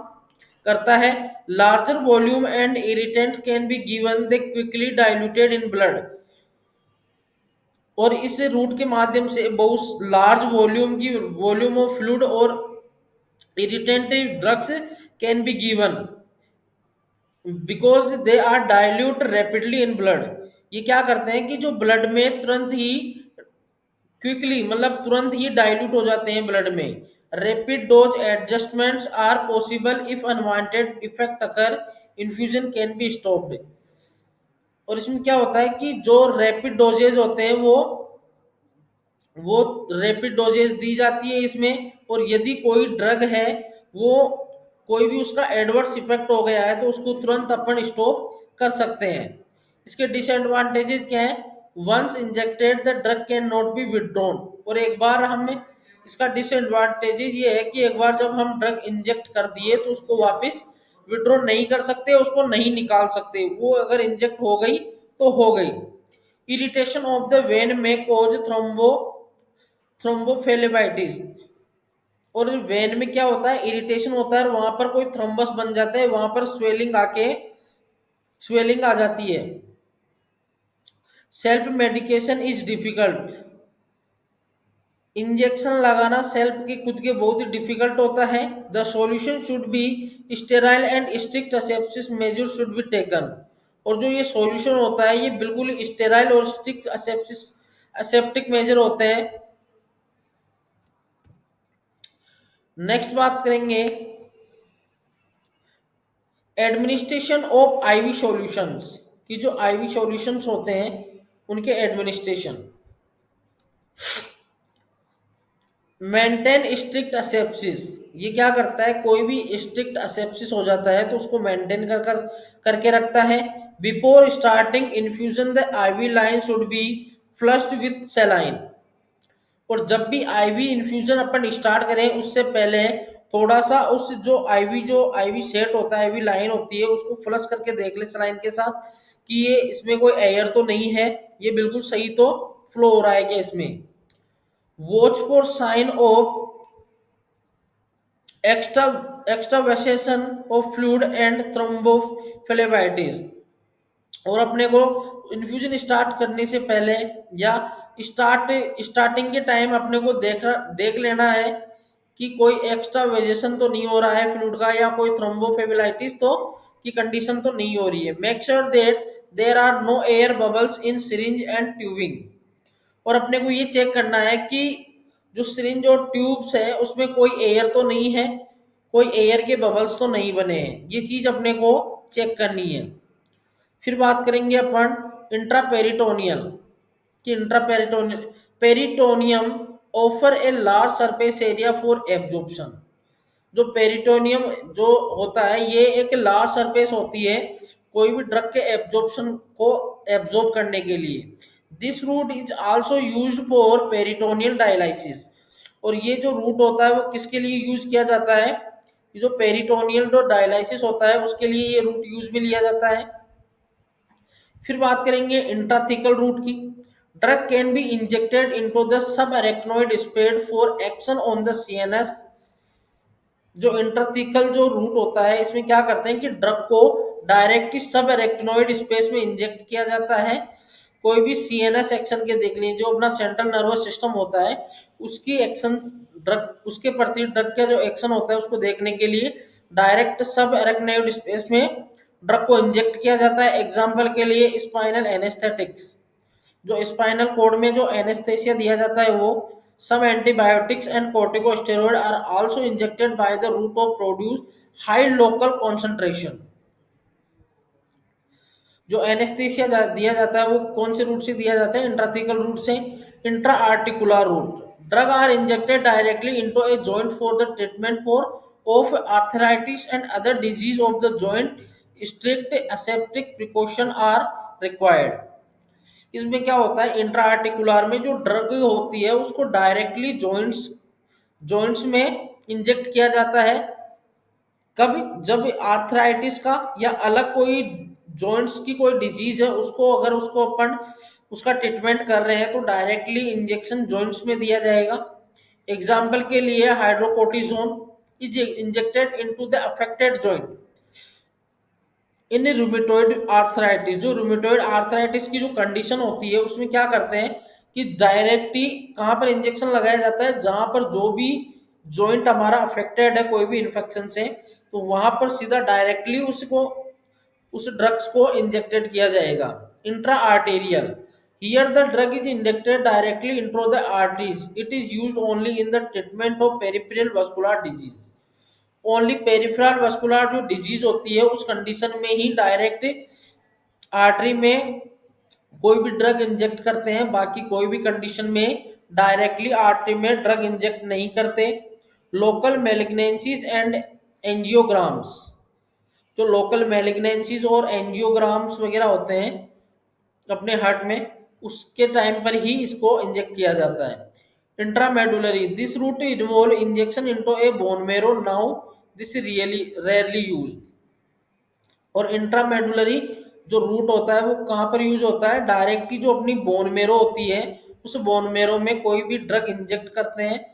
करता है। Larger volume and irritant can be given they quickly diluted in blood. और इस रूट के माध्यम से बहुत लार्ज वॉल्यूम ऑफ फ्लूइड और irritative drugs can be given because they are dilute rapidly in blood. ये क्या करते हैं कि जो ब्लड में तुरंत ही क्विकली मतलब तुरंत ही डाइल्यूट हो जाते हैं ब्लड में। Rapid dose adjustments are possible if unwanted effect occur, infusion can be stopped. और इसमें क्या होता है कि जो रैपिड डोजेज होते हैं वो रैपिड डोजेज दी जाती है इसमें, और यदि कोई ड्रग है वो कोई भी उसका एडवर्स इफेक्ट हो गया है तो उसको तुरंत अपन स्टॉप कर सकते हैं। इसके डिसएडवांटेजेस क्या है? Once injected the drug can not be withdrawn. और एक बार हमें इसका डिसएडवांटेजेस ये है कि एक बार जब हम ड्रग इंजेक्ट कर दिए तो उसको वापस विड्रॉ नहीं कर सकते, उसको नहीं निकाल सकते। वो अगर इंजेक्ट हो गई तो हो गई। इरिटेशन ऑफ द वेन में कोज थ्रोम्बोफेलेबाइटिस। और वेन में क्या होता है? इरिटेशन होता है और वहां पर कोई थ्रोम्बस बन जाता है, वहां पर स्वेलिंग आ जाती है। Self medication is difficult. Injection लगाना सेल्फ के खुद के बहुत ही डिफिकल्ट होता है। The solution should be sterile and strict asepsis measure should be taken. और जो ये सॉल्यूशन होता है ये बिल्कुल स्टेराइल और स्ट्रिक्ट असेप्टिक मेजर होते हैं। नेक्स्ट बात करेंगे एडमिनिस्ट्रेशन ऑफ आईवी सॉल्यूशंस की। जो आईवी सॉल्यूशंस होते हैं उनके एडमिनिस्ट्रेशन। Maintain strict असेप्सिस। ये क्या करता है? कोई भी स्ट्रिक्ट असेप्सिस हो जाता है तो उसको मेंटेन करके रखता है। Before starting infusion the IV line should be flushed with सेलाइन। और जब भी आईवी इन्फ्यूजन अपन स्टार्ट करें उससे पहले थोड़ा सा उस जो आईवी सेट होता है, आईवी लाइन होती है, उसको फ्लश करके देख ले सलाइन के साथ कि ये इसमें कोई एयर तो नहीं है, ये बिल्कुल सही तो फ्लो हो रहा है क्या इसमें। Watch for sign of extra extravasation of fluid and thrombophlebitis. और अपने को इन्फ्यूजन स्टार्ट करने से पहले या स्टार्टिंग के टाइम अपने को देख लेना है कि कोई एक्स्ट्रा वेजेशन तो नहीं हो रहा है फ्लूइड का, या कोई थ्रोम्बोफ्लेबाइटिस तो की कंडीशन तो नहीं हो रही है। Make sure that there are no air bubbles in syringe and tubing. और अपने को ये चेक करना है कि जो सिरिंज और ट्यूब्स है उसमें कोई एयर तो नहीं है, कोई एयर के बबल्स तो नहीं बने हैं। ये चीज अपने को चेक करनी है। फिर बात करेंगे अपन इंट्रापेरिटोनियल कि intraperitoneal peritoneum offer a large surface area for absorption. जो पेरिटोनियम जो होता है ये एक लार्ज सरफेस होती है कोई भी ड्रग के एब्जॉर्प्शन को एब्जॉर्ब करने के लिए। This route is also used for peritoneal dialysis. और ये जो रूट होता है वो किसके लिए यूज किया जाता है? ये जो पेरिटोनियल जो डायलिसिस होता है उसके लिए ये रूट यूज में लिया जाता है। फिर बात करेंगे इंट्राथिकल रूट की। Drug can be injected into the subarachnoid space for action on the CNS. जो इंट्राथिकल जो रूट होता है इसमें क्या करते हैं कि ड्रग को डायरेक्टली सब एरेक्नोइड स्पेस में इंजेक्ट किया जाता है। कोई भी सीएनएस एक्शन के देख लीजिए, जो अपना सेंट्रल नर्वस सिस्टम होता है उसकी एक्शन ड्रग उसके प्रति ड्रग का जो एक्शन होता है उसको देखने के लिए डायरेक्ट सब एरेक्नोइड स्पेस में ड्रग को इंजेक्ट किया जाता है। एग्जाम्पल के लिए स्पाइनल एनेस्थेटिक्स। जो स्पाइनल कॉर्ड में जो एनेस्थेसिया दिया जाता है वो some antibiotics and corticosteroid are also injected by the route of produce high local concentration। जो एनेस्थीसिया दिया जाता है वो कौन से रूट से दिया जाता है? इंट्राथिकल रूट से। Intra articular route. Drug are injected directly into a joint for the treatment for of arthritis and other disease of the joint. Strict aseptic precaution are required. इसमें क्या होता है? इंट्रा आर्टिकुलर में जो drug होती है उसको डायरेक्टली जॉइंट्स में इंजेक्ट किया जाता है। कभी जब आर्थराइटिस का या अलग कोई जॉइंट्स की कोई डिजीज है उसको अगर उसको अपन उसका ट्रीटमेंट कर रहे हैं तो डायरेक्टली इंजेक्शन जॉइंट्स में दिया जाएगा। एग्जाम्पल के लिए hydrocortisone is injected into the affected joint in rheumatoid arthritis. जो रूमेटोइड आर्थराइटिस की जो कंडीशन होती है उसमें क्या करते हैं कि डायरेक्टली कहाँ पर इंजेक्शन लगाया जाता है, जहां पर जो भी जॉइंट हमारा अफेक्टेड है कोई भी इन्फेक्शन से, तो वहां पर सीधा डायरेक्टली उसको उस ड्रग्स को इंजेक्टेड किया जाएगा। Intra arterial, here the drug is injected directly into the arteries, it is used only in the treatment of peripheral vascular disease. Only peripheral vascular जो डिजीज होती है उस कंडीशन में ही डायरेक्ट आर्टरी में कोई भी ड्रग इंजेक्ट करते हैं, बाकी कोई भी कंडीशन में डायरेक्टली आर्टरी में ड्रग इंजेक्ट नहीं करते। लोकल मेलिग्नेंसीज एंड एंजियोग्राम्स, जो लोकल मेलिग्नेंसीज और एंजियोग्राम्स वगैरह होते हैं अपने हार्ट में, उसके टाइम पर ही इसको इंजेक्ट किया जाता है। Intramedullary, this route involve injection into a bone marrow, now this really rarely used. और इंट्रामेडुलरी जो रूट होता है वो कहाँ पर यूज होता है, डायरेक्टली जो अपनी बोन मेरो होती है उस बोन मेरो में कोई भी ड्रग इंजेक्ट करते हैं,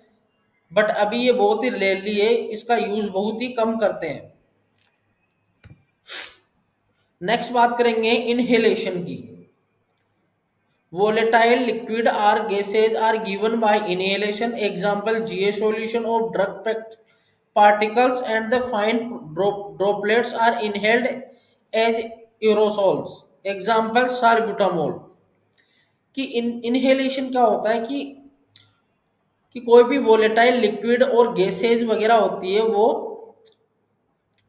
बट अभी ये बहुत ही रेयरली है, इसका यूज बहुत ही कम करते हैं। नेक्स्ट बात करेंगे इनहेलेशन की। Volatile liquid or gases are given by inhalation. Example, GA solution of drug particles and the fine droplets are inhaled as aerosols. Example, salbutamol। कि इनहेलेशन क्या होता है कि कोई भी वोलेटाइल लिक्विड और गैसेज वगैरह होती है वो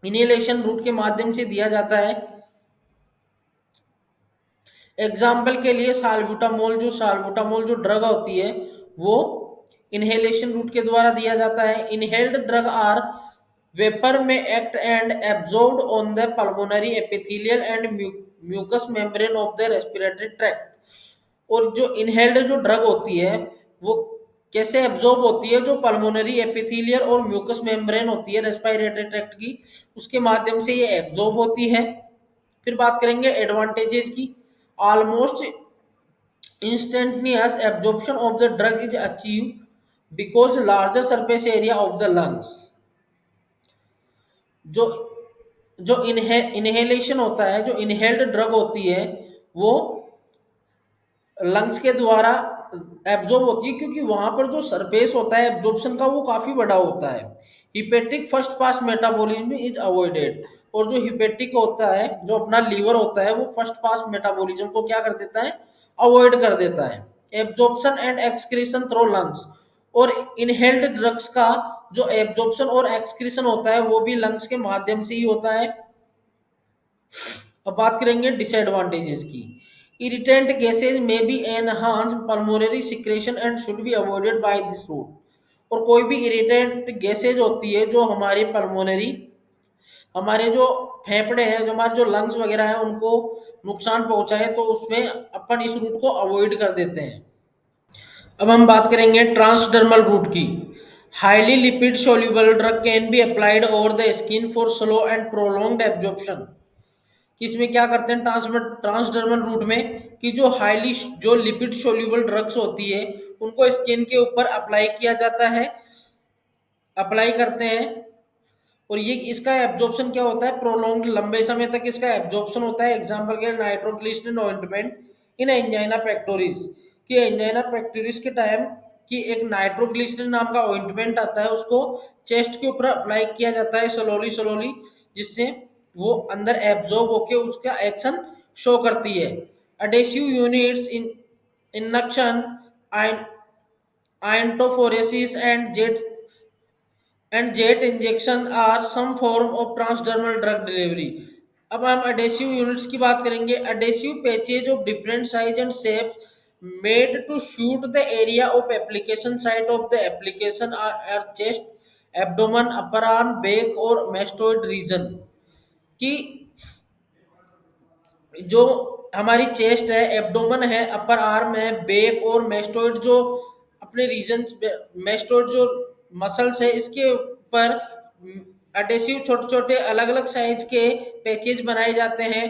इनहेलेशन रूट के माध्यम से दिया जाता है। एग्जाम्पल के लिए साल्बुटामोल जो ड्रग होती है वो इनहेलेशन रूट के द्वारा दिया जाता है। Inhaled drug are vapour may act and absorbed on the pulmonary epithelial and mucous membrane of the respiratory tract. और जो इनहेल्ड जो ड्रग होती है वो कैसे एब्जॉर्ब होती है, जो पल्मोनरी एपिथेलियल और म्यूकस मेम्ब्रेन होती है रेस्पिरेटरी ट्रैक्ट की, उसके माध्यम से ये एब्जॉर्ब होती है। फिर बात करेंगे एडवांटेजेस की। Almost instantaneous absorption of the drug is achieved because larger surface area of the lungs। जो जो इनहेलेशन होता है, जो इनहेल्ड ड्रग होती है वो लंग्स के द्वारा एब्जॉर्ब होती है, क्योंकि वहां पर जो सरफेस होता है एब्जॉर्प्शन का वो काफी बड़ा होता है। Hepatic first pass metabolism is avoided, और जो हिपेटिक होता है जो अपना लीवर होता है वो फर्स्ट पास मेटाबॉलिज्म को क्या कर देता है, अवॉइड कर देता है। Absorption and excretion through lungs, और इनहेल्ड ड्रग्स का जो एब्जॉर्प्शन और एक्सक्रीशन होता है वो भी लंग्स के माध्यम से ही होता है। अब बात करेंगे डिसएडवांटेजेस की। Irritant gases may be enhance pulmonary secretion and should be avoided by this route. और कोई भी इरिटेंट गैसेज होती है जो हमारी पल्मोनरी, हमारे जो फेफड़े हैं, जो हमारे जो लंग्स वगैरह हैं उनको नुकसान पहुंचाए, तो उसमें अपन इस रूट को अवॉइड कर देते हैं। अब हम बात करेंगे ट्रांसडर्मल रूट की। Highly lipid soluble drug can be applied over the skin for slow and prolonged absorption. इसमें क्या करते हैं ट्रांसडर्मल रूट में कि जो लिपिड सोल्यूबल ड्रग्स होती है उनको स्किन के ऊपर अप्लाई करते हैं, और ये इसका एब्जॉर्प्शन क्या होता है, प्रोलॉन्ग्ड लंबे समय तक इसका एब्जॉर्प्शन होता है। एग्जांपल के नाइट्रोग्लिसरीन ऑइंटमेंट इन एंजाइना पेक्टोरिस, कि एंजाइना पेक्टोरिस के टाइम कि एक नाइट्रोग्लिसरीन नाम का ऑइंटमेंट आता है, उसको चेस्ट के ऊपर अप्लाई किया जाता है स्लोली, जिससे वो अंदर एब्जॉर्ब होके उसका एक्शन शो करती है। Adhesive units in induction iontophoresis and jet injection are some form of transdermal drug delivery. अब हम एडेसिव यूनिट्स की बात करेंगे। Adhesive patches of different size and shape made to suit the area of application site of the application are chest, abdomen, upper arm, back और mastoid region. कि जो हमारी chest है, एब्डोमेन है, अपर आर्म है, बैक और mastoid जो अपने रीजन, मेस्टोइड जो मसल्स है इसके ऊपर एडेसिव छोटे छोटे अलग अलग साइज के पैचेज बनाए जाते हैं।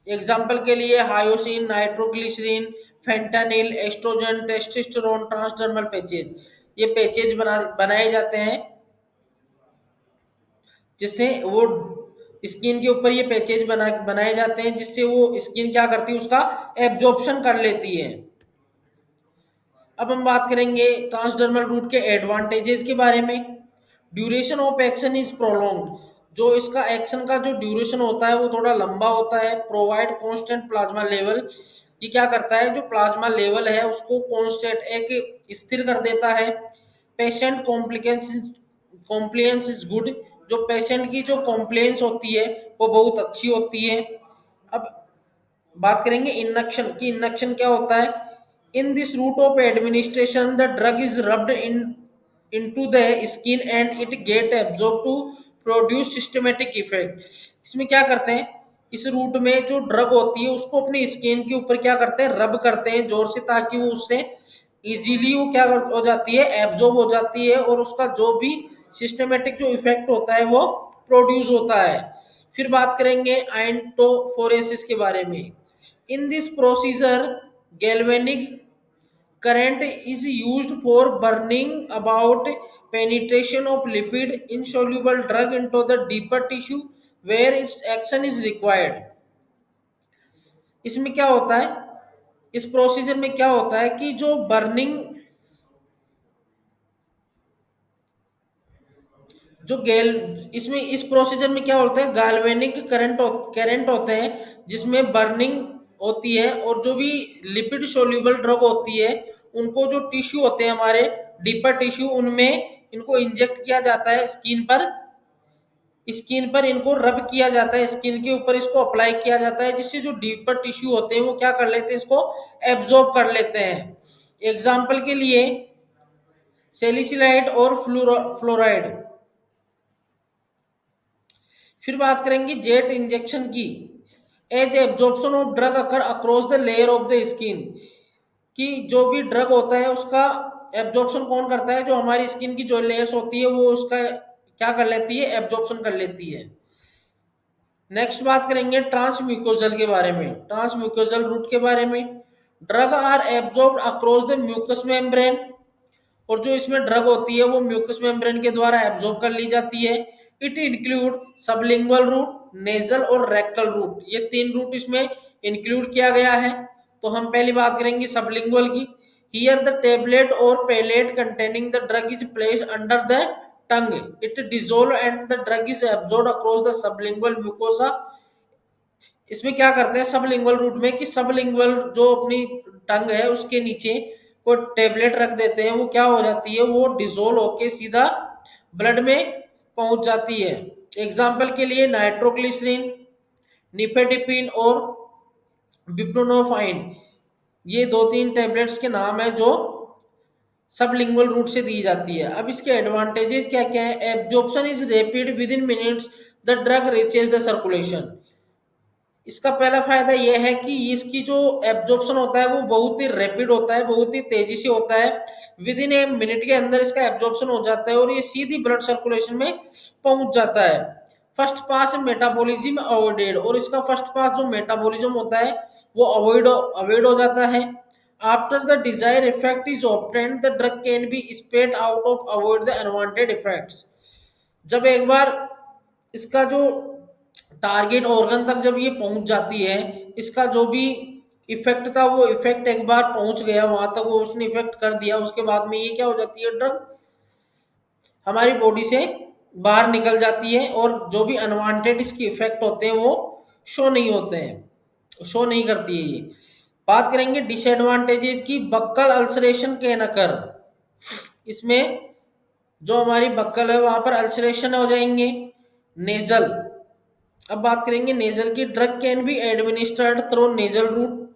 एग्जाम्पल के लिए hyoscine, nitroglycerin, fentanyl, oestrogen, testosterone transdermal patches, ये पैचेज बनाए जाते हैं जिससे वो स्किन के ऊपर ये पैचेज बनाए जाते हैं, जिससे वो स्किन क्या करती है, उसका एब्जॉर्प्शन कर लेती है। अब हम बात करेंगे ट्रांसडर्मल रूट के एडवांटेजेस के बारे में। Duration of action is prolonged, जो इसका एक्शन का जो ड्यूरेशन होता है वो थोड़ा लंबा होता है। प्रोवाइड कांस्टेंट प्लाज्मा लेवल, ये क्या करता है, जो प्लाज्मा लेवल है उसको कांस्टेंट एक स्थिर कर देता है। पेशेंट कॉम्प्लियंस इज गुड, जो पेशेंट की जो कॉम्प्लेंस होती है वो बहुत अच्छी होती है। अब बात करेंगे इनक्शन की। इनक्शन क्या होता है, in this route of administration the drug is rubbed into the skin and it get absorb to produce systematic effect. इसमें क्या करते हैं, इस रूट में जो ड्रग होती है उसको अपनी स्किन के ऊपर क्या करते हैं, रब करते हैं जोर से, ताकि वो उससे इजीली वो क्या हो जाती है, एब्जॉर्ब हो जाती है और उसका जो भी सिस्टमेटिक जो इफेक्ट होता है वो प्रोड्यूस होता है। फिर बात करेंगे आइंटोफोरेसिस के बारे में। In this procedure galvanic current is used for burning about penetration of lipid insoluble drug into the deeper tissue where its action is required। इसमें क्या होता है, इस प्रोसीजर में क्या होता है कि जो बर्निंग, जो गैल इसमें इस प्रोसीजर में क्या होता है, गैल्वेनिक करंट होते हैं जिसमें बर्निंग होती है, और जो भी लिपिड सोल्यूबल ड्रग होती है उनको जो टिश्यू होते हैं हमारे डीपर टिश्यू, उनमें इनको इंजेक्ट किया जाता है। स्किन पर इनको रब किया जाता है, स्किन के ऊपर इसको अप्लाई किया जाता है, जिससे जो डीपर टिश्यू होते हैं वो क्या कर लेते हैं, इसको एब्जॉर्ब कर लेते हैं। एग्जाम्पल के लिए सेलिसिलाइड और फ्लोराइड। फिर बात करेंगे जेट इंजेक्शन की। As absorption of drug occur across the layer of the skin, कि जो भी ड्रग होता है उसका एब्जॉर्प्शन कौन करता है, जो हमारी स्किन की जो लेयर्स होती है वो उसका क्या कर लेती है, एब्जॉर्प्शन कर लेती है। नेक्स्ट बात करेंगे ट्रांसम्यूकोजल के बारे में, ट्रांसम्यूकोजल रूट के बारे में। Drug are absorbed across the mucous membrane, और जो इसमें ड्रग होती है वो म्यूकस मेम्ब्रेन के द्वारा एब्जॉर्ब कर ली जाती है। It include sublingual route, nasal और रेक्टल रूट, ये 3 रूट इसमें इंक्लूड किया गया है। तो हम पहली बात करेंगे सबलिंगुअल की। Here the tablet or pellet containing the drug is placed under the tongue, it dissolve and the drug is absorbed across the sublingual mucosa. इसमें क्या करते हैं सबलिंगुअल रूट में, कि सबलिंगुअल जो अपनी टंग है उसके नीचे को टेबलेट रख देते हैं, वो क्या हो जाती है, वो डिसोल्व होके सीधा ब्लड में पहुंच जाती है। एग्जाम्पल के लिए नाइट्रोग्लिसरीन, निफेडिपिन और बिप्रोनोफाइन, ये 2-3 टेबलेट्स के नाम है जो सबलिंगुअल रूट से दी जाती है। अब इसके एडवांटेजेस क्या क्या है, absorption is rapid, with in minutes the drug reaches the circulation. इसका पहला फायदा यह है कि इसकी जो एब्जॉर्प्शन होता है वो बहुत ही रैपिड होता है, बहुत ही तेजी से होता है। विद इन ए मिनट के अंदर इसका एब्जॉर्प्शन हो जाता है और ये सीधी ब्लड सर्कुलेशन में पहुंच जाता है। फर्स्ट पास मेटाबॉलिज्म अवॉइडेड, और इसका फर्स्ट पास जो मेटाबॉलिज्म होता है वो अवॉइड हो जाता है। After the desire effect is obtained the drug can B spade out of avoid the unwanted effects. जब एक बार इसका जो टारगेट ऑर्गन तक जब ये पहुंच जाती है, इसका जो भी इफेक्ट था वो इफेक्ट एक बार पहुंच गया वहां तक, वो उसने इफेक्ट कर दिया, उसके बाद में ये क्या हो जाती है, ड्रग हमारी बॉडी से बाहर निकल जाती है और जो भी अनवांटेड इसके इफेक्ट होते हैं वो शो नहीं होते हैं, शो नहीं करती है ये। बात करेंगे डिसएडवांटेजेस की। बक्कल अल्सरेशन के नकर, इसमें जो हमारी बक्कल है वहां पर अल्सरेशन हो जाएंगे। नेजल, अब बात करेंगे नेजल की। Drug can be administered through nasal route,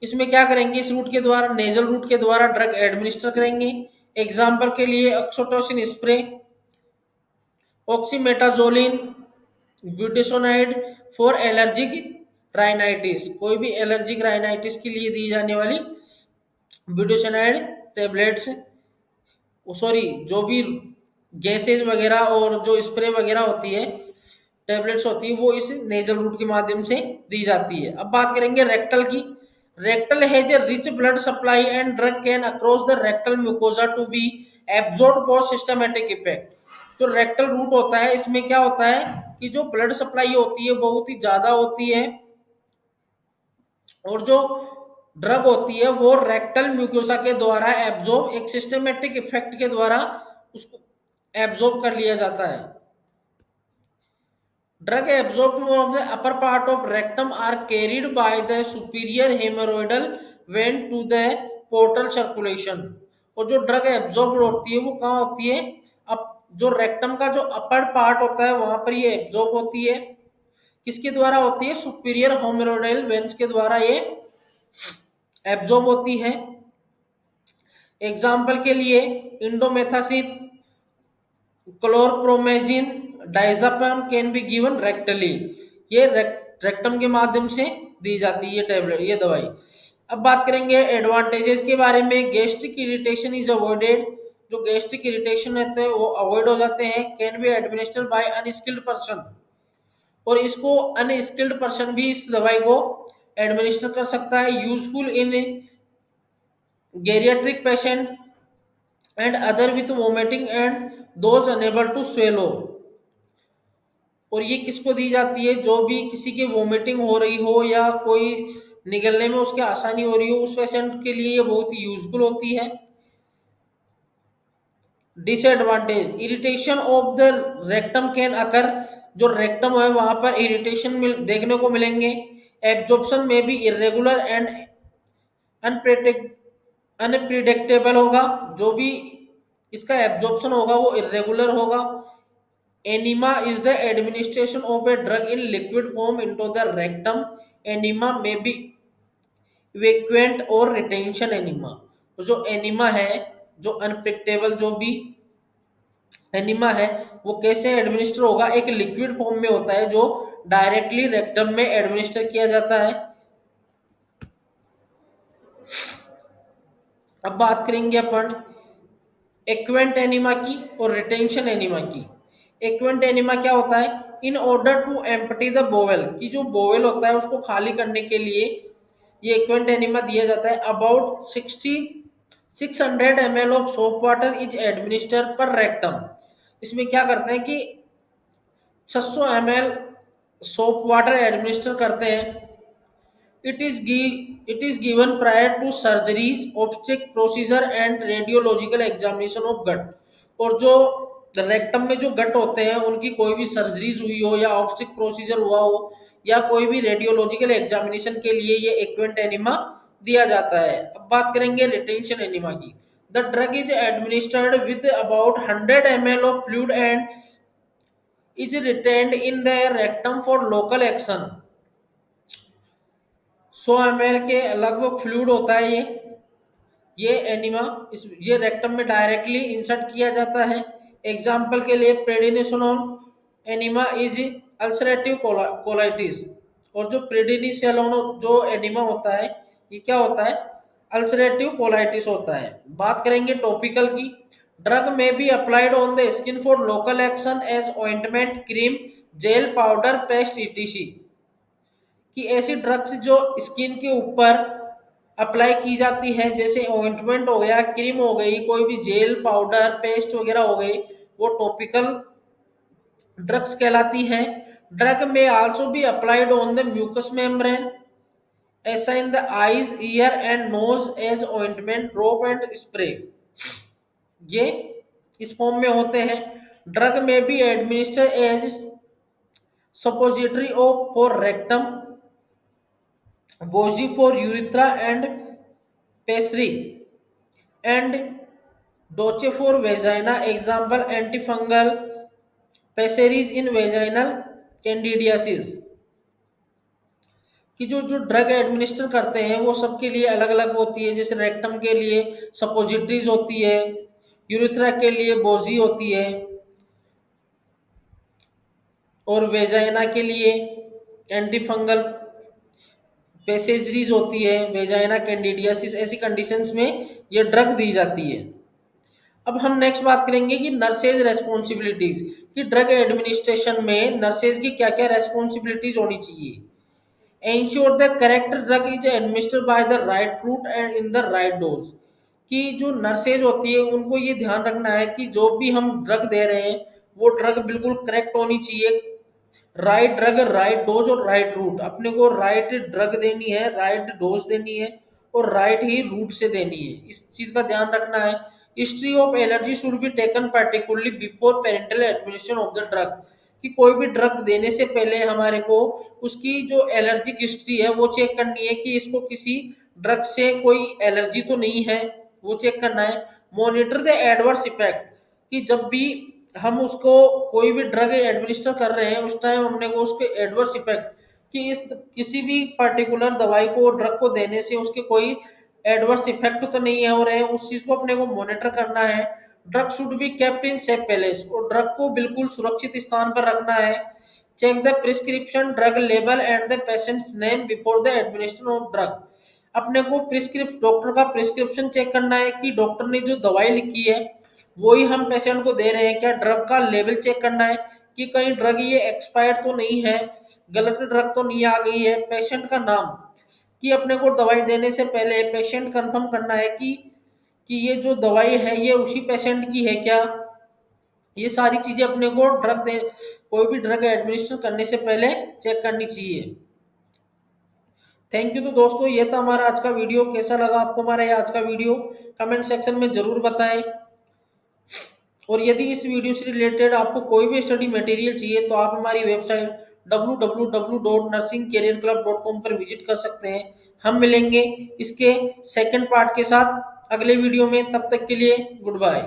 इसमें क्या करेंगे, इस रूट के द्वारा, नेजल रूट के द्वारा ड्रग एडमिनिस्टर करेंगे। एग्जाम्पल के लिए oxytocin spray, oxymetazoline, budesonide for allergic rhinitis, कोई भी एलर्जिक राइनाइटिस के लिए दी जाने वाली ब्यूटेसोनाइड टेबलेट्स, सॉरी जो भी गैसेज वगैरह और जो स्प्रे वगैरह होती है, टेबलेट्स होती है, वो इस नेजल रूट के माध्यम से दी जाती है। अब बात करेंगे रेक्टल की। Rectal has a rich blood supply and drug can across the rectal mucosa to be absorb for systematic effect. जो रेक्टल रूट होता है इसमें क्या होता है कि जो ब्लड सप्लाई होती है बहुत ही ज्यादा होती है, और जो ड्रग होती है वो रेक्टल म्यूकोसा के द्वारा एब्जॉर्ब, एक सिस्टमेटिक इफेक्ट के द्वारा उसको एब्जॉर्ब कर लिया जाता है। Drug absorb from the upper part of rectum are carried by the superior haemorrhoidal vein to the portal circulation. और जो ड्रग एब्जॉर्ब होती है वो कहाँ होती है? अब जो रेक्टम का जो अपर पार्ट होता है वहां पर ये एब्जॉर्ब होती है। किसके द्वारा होती है? सुपीरियर हेमोरॉइडल वेन्स के द्वारा ये एब्जॉर्ब होती है। एग्जाम्पल के लिए indomethacin, chlorpromazine, diazepam can be given rectally. ये रेक्टम के माध्यम से दी जाती है ये टेबलेट, ये दवाई। अब बात करेंगे एडवांटेजेस के बारे में। Gastric irritation is avoided. जो गैस्ट्रिक इरिटेशन रहते हैं वो अवॉइड हो जाते हैं। Can be administered bye unskilled person. और इसको अनस्किल्ड पर्सन भी इस दवाई को एडमिनिस्टर कर सकता है। Useful in geriatric patient and other with vomiting and those unable to swallow। और ये किसको दी जाती है? जो भी किसी की वोमिटिंग हो रही हो या कोई निगलने में उसके आसानी हो रही हो, उस पेशेंट के लिए ये बहुत ही यूजफुल होती है। Disadvantage, irritation of the rectum can occur. जो रेक्टम है वहां पर इरिटेशन देखने को मिलेंगे। एब्जॉर्प्शन में भी इरेगुलर एंड अनप्रिडिक्टेबल होगा। जो भी इसका एब्जॉर्प्शन होगा वो इरेगुलर होगा। Enema is the administration of a drug in liquid form into the rectum. Enema may be evacuant और रिटेंशन एनिमा। तो जो एनिमा है, जो अनप्रिडिक्टेबल जो भी एनिमा है, वो कैसे एडमिनिस्टर होगा? एक लिक्विड फॉर्म में होता है जो डायरेक्टली रेक्टम में एडमिनिस्टर किया जाता है। अब बात करेंगे अपन एक्वेंट एनिमा की और रिटेंशन एनिमा की। एक्वेंट एनिमा क्या होता है? In order to empty the bowel, की जो बोवेल होता है उसको खाली करने के लिए ये एक्वेंट एनिमा दिया जाता है। About 600 ml of soap water is administer पर रेक्टम। इसमें क्या करते हैं कि 600 ml सोप वाटर एडमिनिस्टर करते हैं। It is given prior to surgeries, obstetric procedure and radiological examination of gut। और जो रेक्टम में जो गट होते हैं उनकी कोई भी सर्जरीज हुई हो या ऑब्स्टिक प्रोसीजर हुआ हो या कोई भी रेडियोलॉजिकल एग्जामिनेशन के लिए ये एक्वेंट एनिमा दिया जाता है। अब बात करेंगे रिटेंशन एनिमा की। The drug is administered with about 100 ml of fluid and is retained in the rectum for local action. 100 ml के लगभग फ्लूइड होता है ये एनिमा ये रेक्टम में डायरेक्टली इंसर्ट किया जाता है। एग्जाम्पल के लिए प्रेडिनिसोलोन एनिमा इज अल्सरेटिव कोलाइटिस। और जो प्रेडिनिसोलोन जो एनिमा होता है ये क्या होता है? अल्सरेटिव कोलाइटिस होता है। बात करेंगे टॉपिकल की। Drug may be applied on the skin for local action as ointment, cream, gel, powder, paste etc. कि ऐसी ड्रग्स जो स्किन के ऊपर अप्लाई की जाती है, जैसे ऑइंटमेंट हो गया, क्रीम हो गई, कोई भी जेल, पाउडर, पेस्ट वगैरह हो गई, वो टॉपिकल ड्रग्स कहलाती है। Drug may also be applied on the mucous membrane, ऐसा in the eyes, ear and nose as ointment, drop and spray. ये इस फॉर्म में होते हैं। Drug may be administer as suppository of for rectum, bougie for urethra and pessary and douche for vagina. Example antifungal pessaries in vaginal candidiasis. कि जो drug administer करते हैं वो सबके लिए अलग अलग होती है। जैसे रेक्टम के लिए सपोजिटरीज होती है, यूरिथ्रा के लिए बोजी होती है और वेजाइना के लिए एंटीफंगल पेसेजरीज होती है, वेजाइना कैंडिडियासिस। ऐसी कंडीशंस में ये ड्रग दी जाती है। अब हम नेक्स्ट बात करेंगे कि नर्सेज रेस्पॉन्सिबिलिटीज, कि ड्रग एडमिनिस्ट्रेशन में नर्सेज की क्या क्या रेस्पॉन्सिबिलिटीज होनी चाहिए। Ensure the correct drug is administered by the right route and in the right dose. कि जो नर्सेज होती है उनको ये ध्यान रखना है कि जो भी हम ड्रग दे रहे हैं वो ड्रग बिल्कुल करेक्ट होनी चाहिए। राइट ड्रग, राइट डोज और राइट रूट। अपने को राइट ड्रग देनी है, राइट डोज देनी है और राइट ही रूट से देनी है। इस चीज का ध्यान रखना है। History of allergy should be taken particularly before parental administration of the drug, कि कोई भी ड्रग देने से पहले हमारे को उसकी जो एलर्जिक हिस्ट्री है वो चेक करनी है कि इसको किसी ड्रग से कोई एलर्जी तो नहीं है, वो चेक करना है। मॉनिटर द एडवर्स इफेक्ट, कि जब भी हम उसको कोई भी ड्रग एडमिनिस्टर कर रहे हैं उस टाइम हमने को उसके एडवर्स इफेक्ट, कि इस किसी भी पर्टिकुलर दवाई को ड्रग को देने से उसके कोई एडवर्स इफेक्ट तो नहीं है हो रहे हैं, उस चीज को अपने को मॉनिटर करना है। Drug should be kept in safe place, और ड्रग को बिल्कुल सुरक्षित स्थान पर रखना है। Check the prescription drug label and the patient name before the administration of drug, अपने को प्रिस्क्रिप्शन डॉक्टर का प्रिस्क्रिप्शन चेक करना है कि डॉक्टर ने जो दवाई लिखी है वही हम पेशेंट को दे रहे हैं क्या। ड्रग का लेवल चेक करना है कि कहीं ड्रग ये एक्सपायर तो नहीं है, गलत ड्रग तो नहीं आ गई है। पेशेंट का नाम, कि अपने को दवाई देने से पहले पेशेंट कंफर्म करना है कि ये जो दवाई है ये उसी पेशेंट की है क्या। ये सारी चीजें अपने को कोई भी ड्रग एडमिनिस्टर करने से पहले चेक करनी चाहिए। Thank you. तो दोस्तों ये था हमारा आज का वीडियो। कैसा लगा आपको हमारा ये आज का वीडियो, कमेंट सेक्शन में जरूर बताएं। और यदि इस वीडियो से रिलेटेड आपको कोई भी स्टडी मटेरियल चाहिए तो आप हमारी वेबसाइट www.nursingcareerclub.com पर विजिट कर सकते हैं। हम मिलेंगे इसके सेकंड पार्ट के साथ अगले वीडियो में, तब तक के लिए गुड बाय।